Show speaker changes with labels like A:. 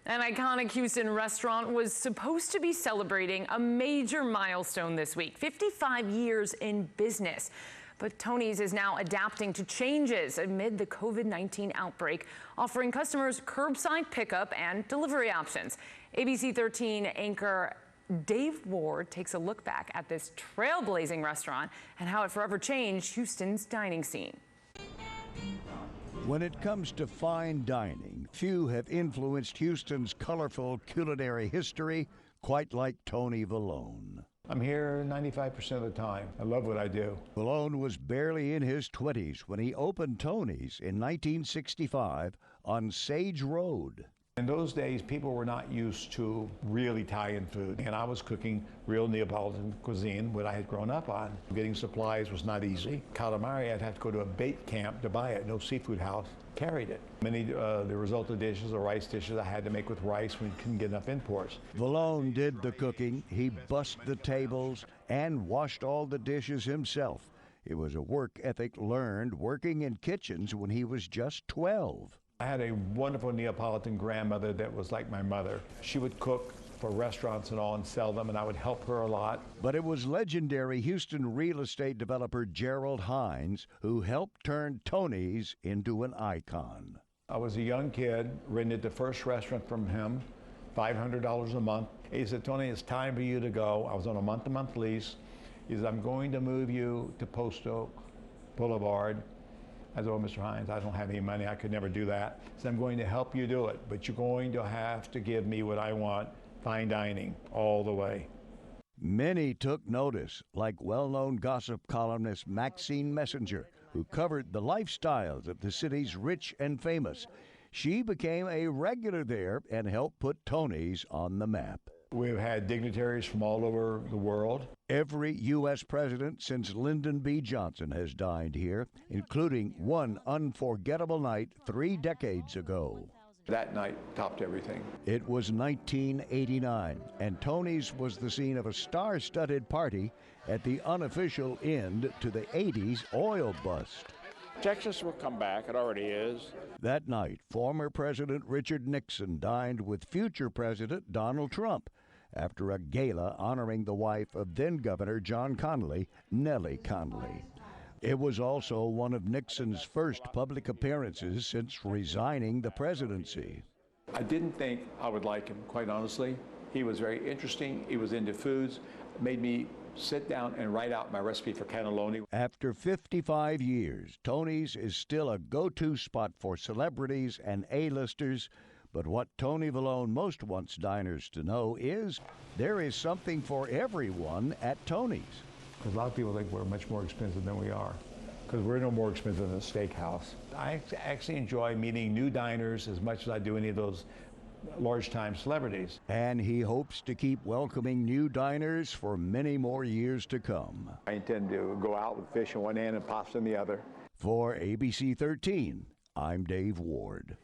A: An iconic Houston restaurant was supposed to be celebrating a major milestone this week, 55 years in business. But Tony's is now adapting to changes amid the COVID-19 outbreak, offering customers curbside pickup and delivery options. ABC 13 anchor Dave Ward takes a look back at this trailblazing restaurant and how it forever changed Houston's dining scene.
B: When it comes to fine dining, few have influenced Houston's colorful culinary history quite like Tony Vallone.
C: I'm here 95% of the time. I love what I do.
B: Vallone was barely in his 20s when he opened Tony's in 1965 on Sage Road.
C: In those days, people were not used to real Italian food, and I was cooking real Neapolitan cuisine, what I had grown up on. Getting supplies was not easy. Calamari, I'd have to go to a bait camp to buy it. No seafood house carried it. Many the risotto dishes or rice dishes I had to make with rice when we couldn't get enough imports.
B: Vallone did the cooking. He bussed the tables and washed all the dishes himself. It was a work ethic learned working in kitchens when he was just 12.
C: I had a wonderful Neapolitan grandmother that was like my mother. She would cook for restaurants and all and sell them, and I would help her a lot.
B: But it was legendary Houston real estate developer Gerald Hines who helped turn Tony's into an icon.
C: I was a young kid, rented the first restaurant from him, $500 a month. He said, "Tony, it's time for you to go." I was on a month-to-month lease. He said, "I'm going to move you to Post Oak Boulevard." I said, "Oh, Mr. Hines, I don't have any money. I could never do that." He said, "I'm going to help you do it, but you're going to have to give me what I want, fine dining, all the way."
B: Many took notice, like well-known gossip columnist Maxine Messenger, who covered the lifestyles of the city's rich and famous. She became a regular there and helped put Tony's on the map.
C: We've had dignitaries from all over the world.
B: Every U.S. president since Lyndon B. Johnson has dined here, including one unforgettable night 3 decades ago.
C: That night topped everything.
B: It was 1989, and Tony's was the scene of a star-studded party at the unofficial end to the 80s oil bust.
D: Texas will come back, it already is.
B: That night, former President Richard Nixon dined with future President Donald Trump after a gala honoring the wife of then-Governor John Connally, Nellie Connally. It was also one of Nixon's first public appearances since resigning the presidency.
C: I didn't think I would like him, quite honestly. He was very interesting. He was into foods. It made me sit down and write out my recipe for cannelloni.
B: After 55 years, Tony's is still a go-to spot for celebrities and A-listers. But what Tony Vallone most wants diners to know is there is something for everyone at Tony's.
C: Because a lot of people think we're much more expensive than we are, because we're no more expensive than a steakhouse. I actually enjoy meeting new diners as much as I do any of those large-time celebrities.
B: And he hopes to keep welcoming new diners for many more years to come.
C: I intend to go out with fish in one hand and pasta in the other.
B: For ABC 13, I'm Dave Ward.